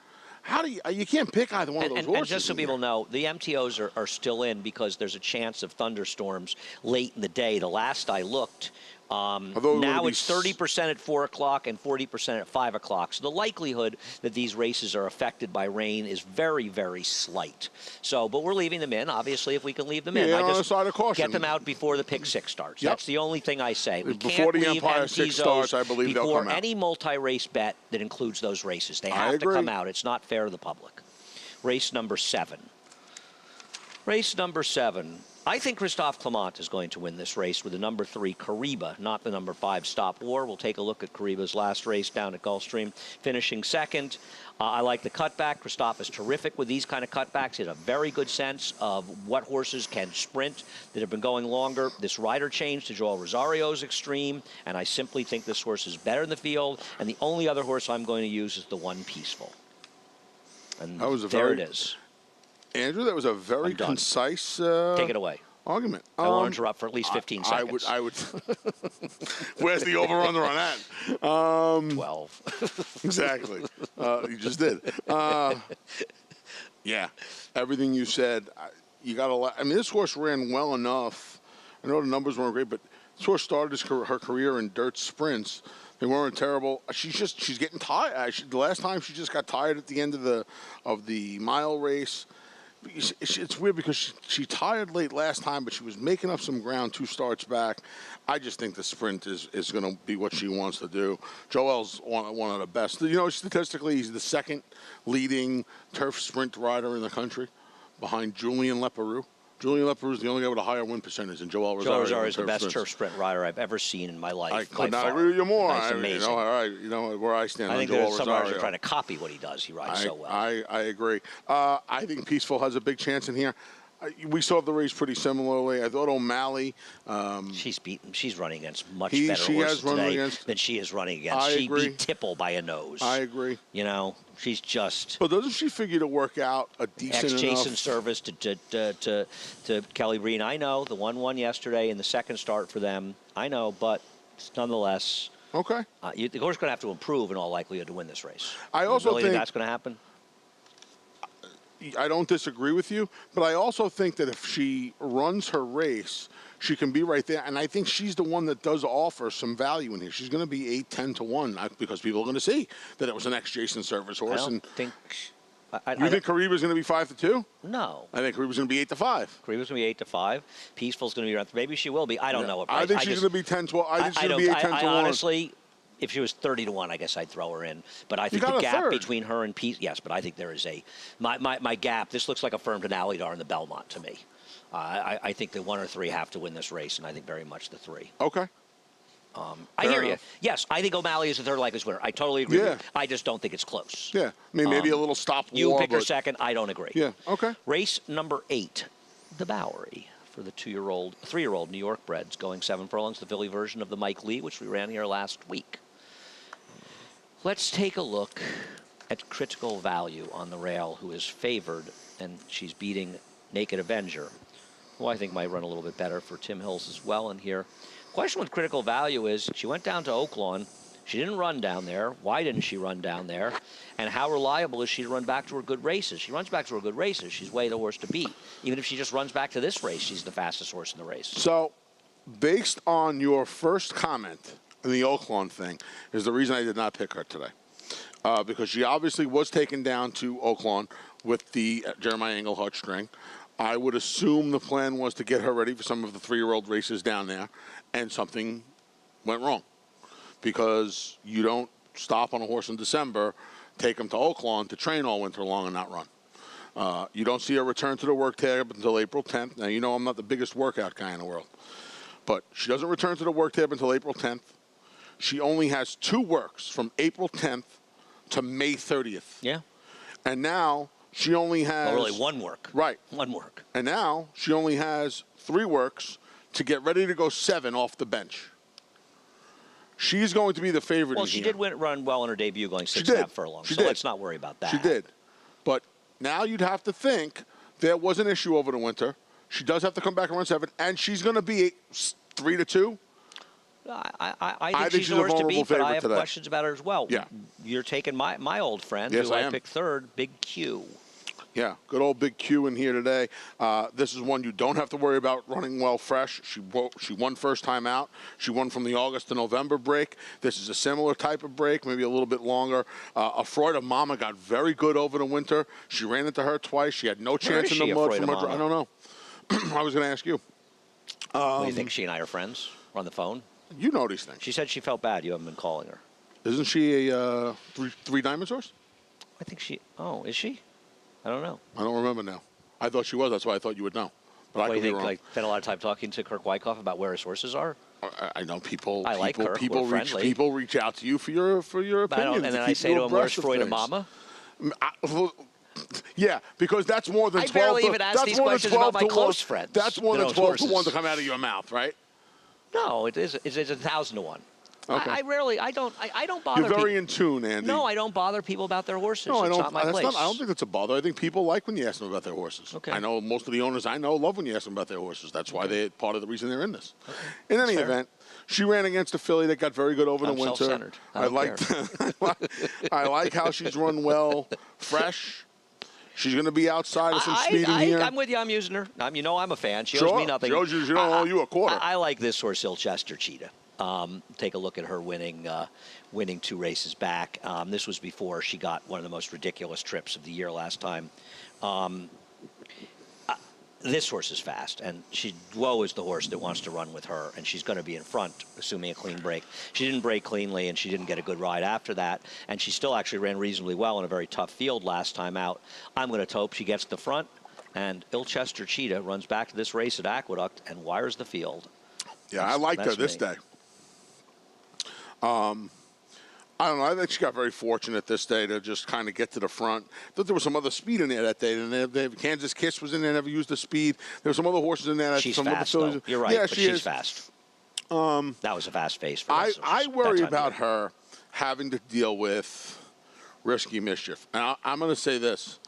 How do you can't pick either one of those horses. And just so people know, the MTOs are still in because there's a chance of thunderstorms late in the day. The last I looked, now it's 30% at 4 o'clock and 40% at 5 o'clock. So the likelihood that these races are affected by rain is very, very slight. So, but we're leaving them in, obviously, if we can leave them in. On the side of caution. Get them out before the pick 6 starts. Yep. That's the only thing I say. We Before can't the leave Empire 6 starts, I believe they'll before come out. any multi-race bet that includes those races. They have to come out. It's not fair to the public. Race number 7. Race number 7. I think Christophe Clement is going to win this race with the number 3 Kariba, not the number 5 Stop War. We'll take a look at Kariba's last race down at Gulfstream, finishing second. I like the cutback. Christophe is terrific with these kind of cutbacks. He has a very good sense of what horses can sprint that have been going longer. This rider change to Joel Rosario is extreme, and I simply think this horse is better in the field, and the only other horse I'm going to use is the 1 Peaceful. And there it is. Andrew, that was a very concise Take it away. Argument. I won't interrupt for at least 15 seconds. I would. Where's the over/under on that? 12. Exactly. You just did. Yeah. Everything you said. You got to. I mean, this horse ran well enough. I know the numbers weren't great, but this horse started her career in dirt sprints. They weren't terrible. She's getting tired. The last time she just got tired at the end of the mile race. It's weird because she tired late last time, but she was making up some ground 2 starts back. I just think the sprint is going to be what she wants to do. Joel's one of the best. You know, statistically, he's the 2nd leading turf sprint rider in the country, behind Julian Leparoux. Julian Leparoux is the only guy with a higher win percentage than Joel Rosario. Joel Rosario is the best turf sprint rider I've ever seen in my life. I could not agree with you more. That's amazing. You know where I stand I on think Joel there's some riders Rosario. are trying to copy what he does. He rides so well. I agree. I think Peaceful has a big chance in here. We saw the race pretty similarly. I thought O'Malley. She's running against much She better horses has run today against- than she is running against. I She agree. beat Tipple by a nose. I agree. You know, she's just But doesn't she figure to work out a decent ex-Jason enough? service to Kelly Breen. I know the 1-1 yesterday in the 2nd start for them. I know, but nonetheless, Okay. the horse going to have to improve in all likelihood to win this race. I also really think that's going to happen. I don't disagree with you, but I also think that if she runs her race, she can be right there. And I think she's the one that does offer some value in here. She's going to be 8-10 to 1 because people are going to see that it was an ex-Jason Service I horse. don't And think. you think Kariba's going to be 5-2? No. I think Kariba's going to be 8-5. Kariba's going to be 8-5. Peaceful's going to be around. Maybe she will be. I don't know. What I think she's going to be 10-12. I think she's going to be 8-10 to 1. Honestly, if she was 30 to 1, I guess I'd throw her in. But I think got the a gap third. between her and Peace, yes, but I think there is my gap. This looks like a firm Denali in the Belmont to me. I think the 1 or 3 have to win this race, and I think very much the 3. Okay. I hear enough. you. Yes, I think O'Malley is the 3rd likeliest winner. I totally agree with you. I just don't think it's close. Yeah. I mean, maybe a little stop war. You pick her but- 2nd. I don't agree. Yeah. Okay. Race number 8, the Bowery, for the 3-year-old New York breds, going 7 furlongs, the Philly version of the Mike Lee, which we ran here last week. Let's take a look at Critical Value on the rail, who is favored, and she's beating Naked Avenger, who I think might run a little bit better for Tim Hills as well in here. Question with Critical Value is she went down to Oaklawn. She didn't run down there. Why didn't she run down there? And how reliable is she to run back to her good races? She runs back to her good races. She's way the horse to beat. Even if she just runs back to this race, she's the fastest horse in the race. So, based on your first comment in the Oaklawn thing, is the reason I did not pick her today. Because she obviously was taken down to Oaklawn with the Jeremiah Englehart string. I would assume the plan was to get her ready for some of the 3-year-old races down there, and something went wrong. Because you don't stop on a horse in December, take him to Oaklawn to train all winter long and not run. You don't see her return to the work tab until April 10th. Now, you know I'm not the biggest workout guy in the world. But she doesn't return to the work tab until April 10th. She only has 2 works from April 10th to May 30th. Yeah. And now she only has... Well, really, 1 work. Right. 1 work. And now she only has 3 works to get ready to go 7 off the bench. She's going to be the favorite. Well, she did run well in her debut, going 6.5 furlongs. She so did. let's not worry about that. She did. But now you'd have to think there was an issue over the winter. She does have to come back and run 7, and she's going to be 3-2. I think she's the horse to beat, but I have today. questions about her as well. Yeah. You're taking my old friend, Yes, who I I am. picked 3rd, Big Q. Yeah, good old Big Q in here today. This is one you don't have to worry about running well fresh. She won first time out. She won from the August to November break. This is a similar type of break, maybe a little bit longer. Afraid of Mama got very good over the winter. She ran into her twice. She had no chance in the mud from her. I don't know. I was going to ask you. What do you think? She and I are friends? We're on the phone? You know these things. She said she felt bad. You haven't been calling her. Isn't she a three diamond horse? I think she... Oh, is she? I don't know. I don't remember now. I thought she was. That's why I thought you would know. But I What do could you be think? wrong. Like, spent a lot of time talking to Kirk Wyckoff about where his horses are? I know people. I like Kirk. We're friendly. People reach out to you for your But I opinion. don't, and then I say to him, "Where's Freud and Mama?" Yeah, because that's more than I 12. barely even ask these questions about my close friends. That's more that than owns 12 to horses. 1 to come out of your mouth, right? No, it is. It's 1,000 to 1. Okay. I rarely. I don't bother. You're very people. in tune, Andy. No, I don't bother people about their horses. No, I It's don't. not my place. I don't think that's a bother. I think people like when you ask them about their horses. Okay. I know most of the owners I know love when you ask them about their horses. That's why they're part of the reason they're in this. Okay. In any That's fair. event, she ran against a filly that got very good over I'm the winter. self-centered. I don't I like how she's run well, fresh. She's going to be outside of some speed in here. I'm with you. I'm using her. I'm a fan. She owes Sure. me nothing. She owes you- she don't owe you a quarter. I like this horse, Ilchester Cheetah. Take a look at her winning 2 races back. This was before she got one of the most ridiculous trips of the year last time. This horse is fast, and Woe is the horse that wants to run with her, and she's going to be in front, assuming a clean break. She didn't break cleanly, and she didn't get a good ride after that, and she still actually ran reasonably well in a very tough field last time out. I'm going to hope she gets the front, and Ilchester Cheetah runs back to this race at Aqueduct and wires the field. Yeah, I liked her this day. I don't know. I think she got very fortunate this day to just kind of get to the front. I thought there was some other speed in there that day. And Kansas Kiss was in there, never used the speed. There were some other horses in there. She's some fast, though. You're right, yeah, but she's fast. That was a fast pace for us. I worry about her having to deal with Risky Mischief. And I'm going to say this.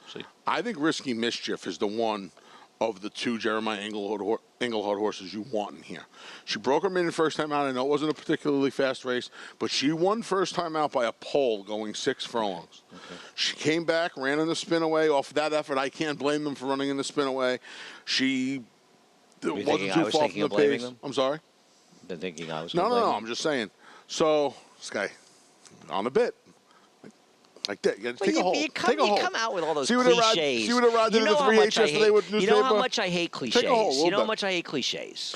I think Risky Mischief is the one of the two Jeremiah Engelhardt horses you want in here. She broke her maiden first time out. I know it wasn't a particularly fast race, but she won first time out by a pole going 6 furlongs. Okay. She came back, ran in the spin away. Off that effort, I can't blame them for running in the spin away. She wasn't too far from the pace. Them? I'm sorry? Been thinking I was No, I'm just saying. So, this guy, on a bit. Like that. You got to take a hold. You come out with all those cliches. See what a rod did in the 3/8 yesterday with newspaper? You know how much I hate cliches. You know how much I hate cliches.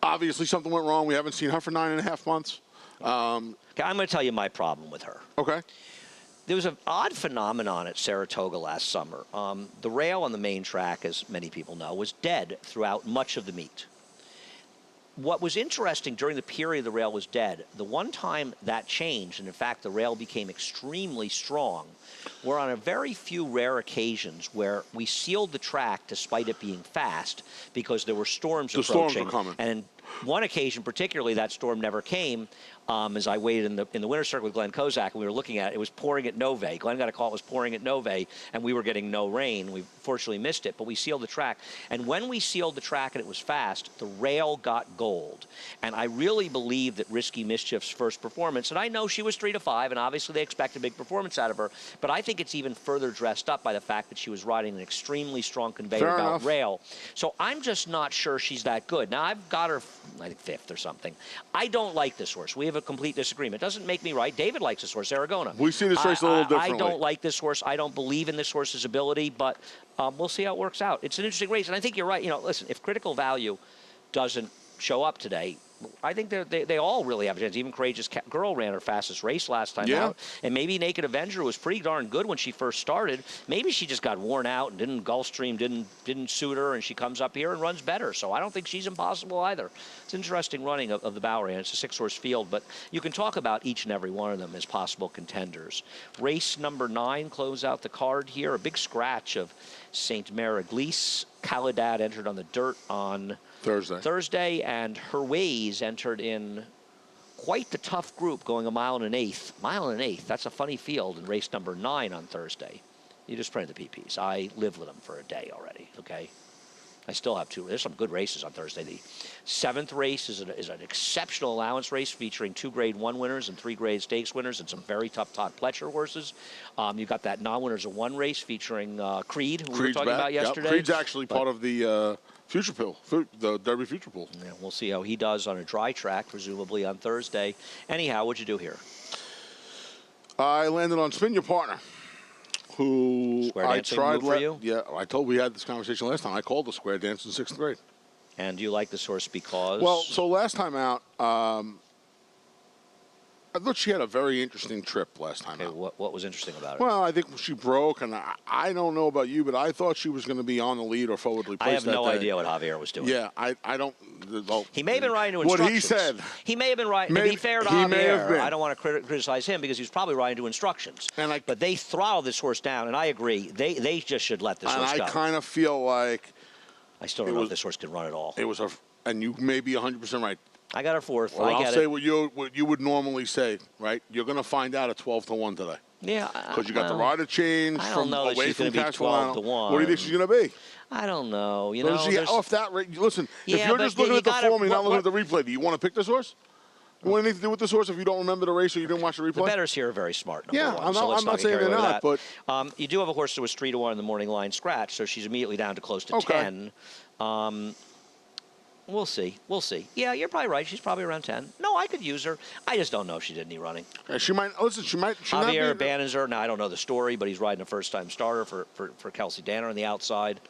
Obviously, something went wrong. We haven't seen her for 9.5 months. Okay, I'm going to tell you my problem with her. Okay. There was an odd phenomenon at Saratoga last summer. The rail on the main track, as many people know, was dead throughout much of the meet. What was interesting during the period the rail was dead, the one time that changed, and in fact the rail became extremely strong, were on a very few rare occasions where we sealed the track despite it being fast because there were storms approaching. Storms were coming. And one occasion particularly, that storm never came. As I waited in the winner's circle with Glenn Kozak, and we were looking at it, it was pouring at Nove. Glenn got a call, it was pouring at Nove, and we were getting no rain. We fortunately missed it, but we sealed the track. And when we sealed the track and it was fast, the rail got gold. And I really believe that Risky Mischief's first performance, and I know she was 3 to 5, and obviously they expect a big performance out of her, but I think it's even further dressed up by the fact that she was riding an extremely strong conveyor belt rail. So I'm just not sure she's that good. Now, I've got her, I think, 5th or something. I don't like this horse. We have a complete disagreement. Doesn't make me right. David likes this horse, Aragona. We see this race a little differently. I don't like this horse. I don't believe in this horse's ability, but we'll see how it works out. It's an interesting race, and I think you're right. You know, listen, if Critical Value doesn't show up today, I think they all really have a chance. Even Courageous Girl ran her fastest race last time out. And maybe Naked Avenger was pretty darn good when she first started. Maybe she just got worn out and Gulfstream didn't suit her, and she comes up here and runs better. So I don't think she's impossible either. It's interesting running of the Bowery, and it's a 6-horse field, but you can talk about each and every one of them as possible contenders. Race number 9 close out the card here. A big scratch of St. Maraglise. Caladad entered on the dirt on Thursday, and her ways entered in quite the tough group, going a mile and an eighth. That's a funny field in race number 9 on Thursday. You just printed the PPs. I lived with them for a day already, okay? I still have 2. There's some good races on Thursday. The 7th race is an exceptional allowance race featuring 2 Grade 1 winners and 3 Grade Stakes winners and some very tough Todd Pletcher horses. You've got that non-winners of 1 race featuring Creed, who we were talking about yesterday. Yep. Creed's actually part of the Future Pool, the Derby Future Pool. Yeah, we'll see how he does on a dry track, presumably on Thursday. Anyhow, what'd you do here? I landed on Spin Your Partner, who Square I dancing tried. move for you? Yeah, we had this conversation last time. I called the square dance in 6th grade. And do you like this horse because? Well, so last time out, I thought she had a very interesting trip last time out. What was interesting about it? Well, I think she broke, and I don't know about you, but I thought she was going to be on the lead or forwardly placed. I have no that day. idea what Javier was doing. Yeah, I don't. Well, he may have been riding to instructions. What he said. He may have been riding. To be fair to Javier, I don't want to criticize him because he was probably riding to instructions. But they throttled this horse down, and I agree. They just should let this horse go. And I kind of feel like I still don't know if this horse can run at all. It was and you may be 100% right. I got her 4th. Well, I'll say what you would normally say, right? You're going to find out at 12 to 1 today. Yeah. Because you got the rider change from away from Castellano. 12 to 1. What do you think she's going to be? I don't know. You know, know, off that rate, listen, if you're just looking at the form, you're not looking at the replay. Do you want to pick this horse? You want anything to do with this horse if you don't remember the race or you didn't watch the replay? The bettors here are very smart, number one. I'm not saying they're not, but you do have a horse that was 3 to 1 in the morning line scratch, so she's immediately down to close to 10. We'll see. Yeah, you're probably right. She's probably around 10. No, I could use her. I just don't know if she did any running. She might. Listen, she might. Javier abandons her. Now, I don't know the story, but he's riding a first-time starter for Kelsey Danner on the outside.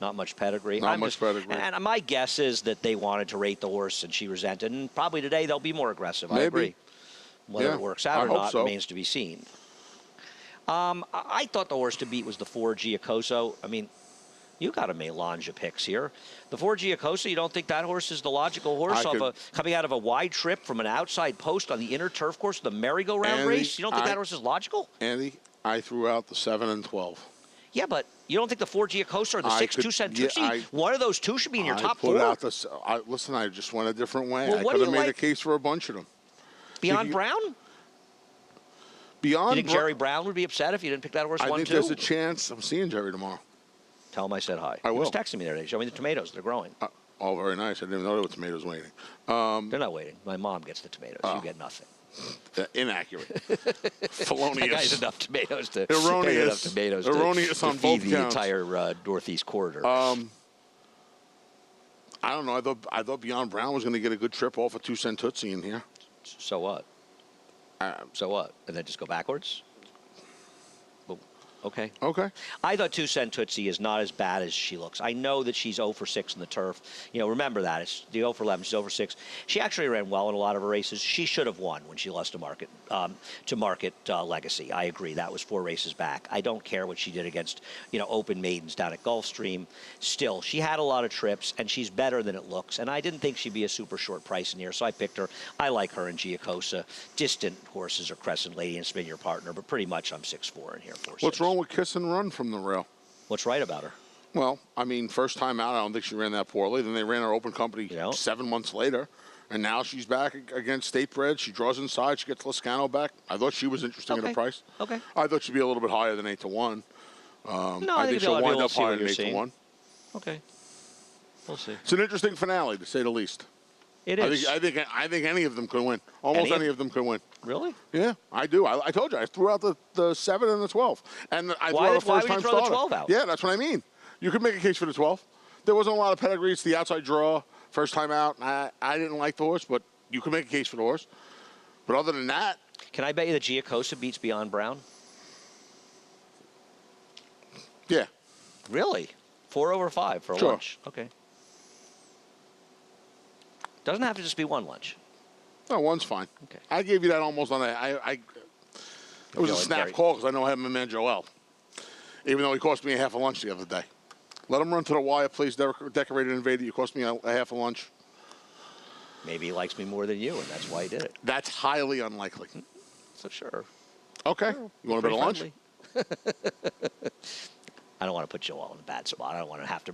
Not much pedigree. Not much pedigree. And my guess is that they wanted to rate the horse, and she resented. And probably today they'll be more aggressive. Maybe. I agree. Whether Yeah, it works out I or hope not so. remains to be seen. I thought the horse to beat was the 4 Giacoso. I mean, you got a melange of picks here. The 4 Giacoso, you don't think that horse is the logical horse coming out of a wide trip from an outside post on the inner turf course, the merry-go-round race? You don't think that horse is logical? Andy, I threw out the 7 and 12. Yeah, but you don't think the 4 Giacoso or the 6 2-cent Tootsie, one of those two should be in your top put 4? Out listen, I just went a different way. Well, I what could do have you made a like? case for a bunch of them. Beyond Brown? Beyond You think Jerry Brown would be upset if you didn't pick that horse I 1-2? think there's a chance. I'm seeing Jerry tomorrow. Tell him I said hi. I He was will. texting me the other day. Show me the tomatoes. They're growing. Oh, very nice. I didn't even know there were tomatoes waiting. They're not waiting. My mom gets the tomatoes. You get nothing. Inaccurate. Felonious. That guy's enough tomatoes to Erroneous. Erroneous to on feed both the counts. entire northeast corridor. I don't know. I thought Beyond Brown was going to get a good trip off a 2-cent Tootsie in here. So what? So what? And then just go backwards? Well, okay. Okay. I thought 2-cent Tootsie is not as bad as she looks. I know that she's 0 for 6 in the turf. You know, remember that. It's the 0 for 11. She's 0 for 6. She actually ran well in a lot of her races. She should have won when she lost to Market Legacy. I agree. That was 4 races back. I don't care what she did against, open maidens down at Gulfstream. Still, she had a lot of trips, and she's better than it looks. And I didn't think she'd be a super short price in here, so I picked her. I like her and Giacosa. Distant horses are Crescent Lady and Spin Your Partner, but pretty much I'm 6'4" in here. 4'6". What's wrong with Kiss and Run from the rail? What's right about her? Well, I mean, first time out, I don't think she ran that poorly. Then they ran her open company 7 months later. And now she's back against State Bred. She draws inside. She gets Lascano back. I thought she was interesting at a price. Okay. I thought she'd be a little bit higher than 8-1. No, I think she'll wind up higher than you're 8-1. Okay. We'll see. It's an interesting finale, to say the least. It is. I think any of them could win. Almost any of them could win. Really? Yeah, I do. I told you. I threw out the 7 and the 12. And I threw Why out a would you first-time throw starter. the 12 out? Yeah, that's what I mean. You could make a case for the 12. There wasn't a lot of pedigree. It's the outside draw. First time out. I didn't like the horse, but you could make a case for the horse. But other than that. Can I bet you that Giacosa beats Beyond Brown? Yeah. Really? 4 over 5 for a lunch. Okay. Doesn't have to just be one lunch. No, one's fine. Okay. I gave you that almost on it was a snap call because I know I have my man Joel. Even though he cost me a half a lunch the other day. Let him run to the wire, please, Decorated Invader. You cost me a half a lunch. Maybe he likes me more than you, and that's why he did it. That's highly unlikely. So sure. Okay. You want a bit of lunch? I don't want to put Joel in a bad spot. I don't want to have to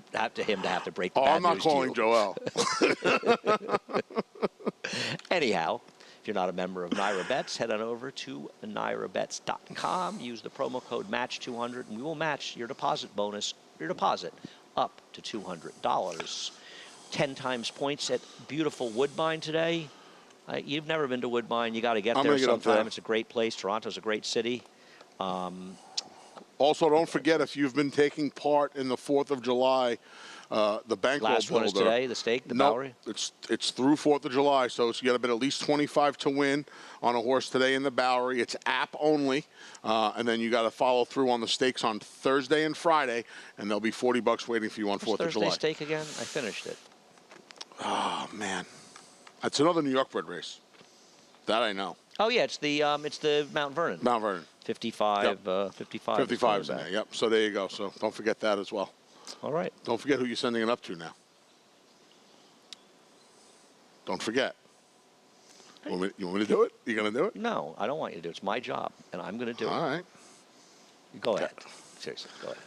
break the Oh, bad I'm not news to calling you. Joel. Anyhow, if you're not a member of Naira Bets, head on over to nairabets.com. Use the promo code MATCH200, and we will match your deposit bonus, your deposit, up to $200. 10 times points at beautiful Woodbine today. You've never been to Woodbine. You got to get there gonna get up sometime. there. It's a great place. Toronto's a great city. Also, don't forget, if you've been taking part in the 4th of July, the bankroll Last one is builder. today, the stake, the No, Bowery? it's through 4th of July, so you got to bet at least 25 to win on a horse today in the Bowery. It's app only, and then you got to follow through on the stakes on Thursday and Friday, and there'll be $40 waiting for you on 4th of July. Thursday stake again? I finished it. Oh man, that's another New York bred race. That I know. Oh yeah, it's the Mount Vernon. Mount Vernon. 55. Yep. 55. 55 is in there. Yep. So there you go. So don't forget that as well. All right. Don't forget who you're sending it up to now. Don't forget. You want me to do it? You going to do it? No, I don't want you to do it. It's my job, and I'm going to do it. All right. Go ahead. Seriously, go ahead.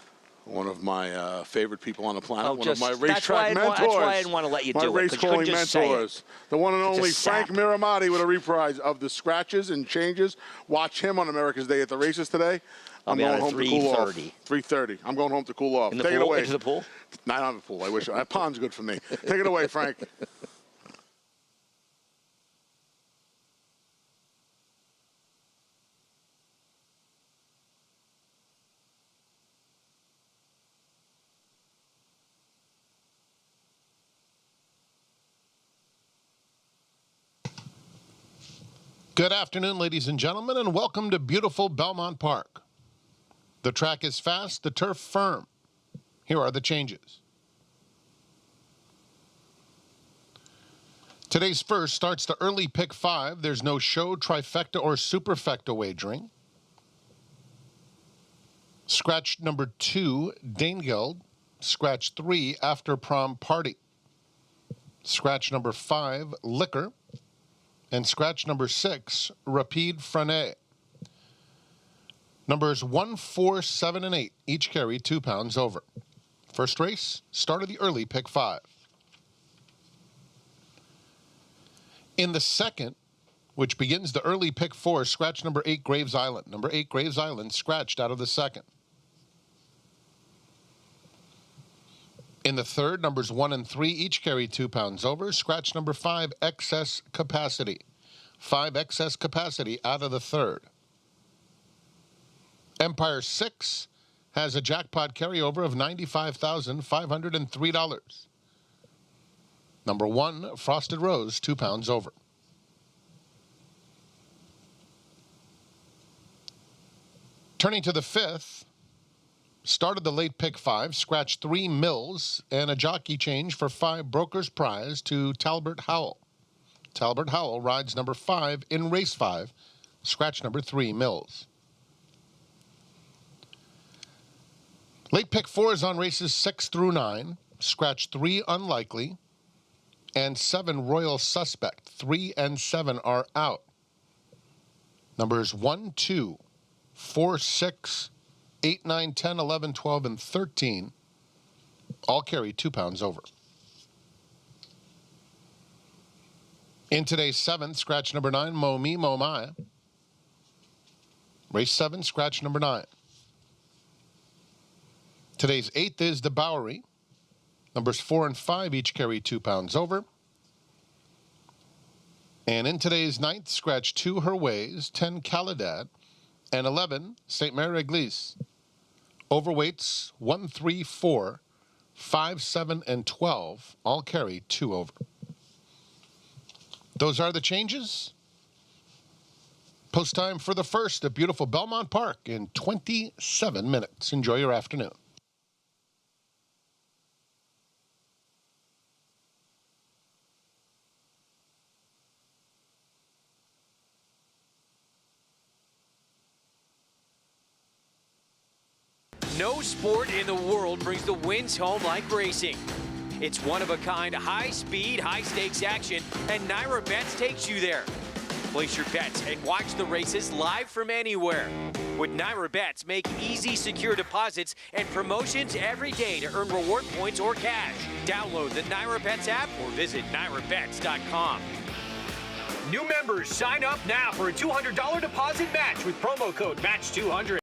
One of my favorite people on the planet. Oh, one of my that's racetrack mentors. That's why I didn't want to let you my do it. 'Cause you couldn't race-calling just say it. mentors. The one and It's a only Frank sap. Miramati with a reprise of the scratches and changes. Watch him on America's Day at the races today. I'll I'm be going on at home to cool off. 3:30. 3:30. I'm going home to cool off. In the Take it pool? away. Into the pool? No, I don't have a pool. I wish. A pond's good for me. Take it away, Frank. Good afternoon, ladies and gentlemen, and welcome to beautiful Belmont Park. The track is fast, the turf firm. Here are the changes. Today's first starts the early pick 5. There's no show, trifecta, or superfecta wagering. Scratch number 2, Danegeld. Scratch 3, After Prom Party. Scratch number 5, Liquor. And scratch number 6, Rapide Frenet. Numbers 1, 4, 7, and 8 each carry 2 pounds over. First race, start of the early pick 5. In the second, which begins the early pick 4, scratch number 8, Graves Island. Number 8, Graves Island, scratched out of the second. In the third, numbers 1 and 3 each carry 2 pounds over. Scratch number 5, Excess Capacity. 5 Excess Capacity out of the third. Empire 6 has a jackpot carryover of $95,503. Number 1, Frosted Rose, 2 pounds over. Turning to the fifth, started the late pick 5, scratch 3 Mills, and a jockey change for 5 Broker's Prize to Talbert Howell. Talbert Howell rides number 5 in race 5, scratch number 3 Mills. Late pick 4 is on races 6 through 9, scratch 3 Unlikely, and 7 Royal Suspect. 3 and 7 are out. Numbers 1, 2, 4, 6, 8, 9, 10, 11, 12, and 13 all carry 2 pounds over. In today's 7th, scratch number 9, Mo Me, Mo My. Race 7, scratch number 9. Today's 8th is the Bowery. Numbers 4 and 5 each carry 2 pounds over. And in today's 9th, scratch 2 Her Ways, 10 Caladad, and 11 St. Mary Église. Overweights 1, 3, 4, 5, 7, and 12 all carry 2 over. Those are the changes. Post time for the first at beautiful Belmont Park in 27 minutes. Enjoy your afternoon. No sport in the world brings the wins home like racing. It's one-of-a-kind, high-speed, high-stakes action, and Naira Bets takes you there. Place your bets and watch the races live from anywhere. With Naira Bets, make easy, secure deposits and promotions every day to earn reward points or cash. Download the Naira Bets app or visit nairabets.com. New members, sign up now for a $200 deposit match with promo code MATCH200.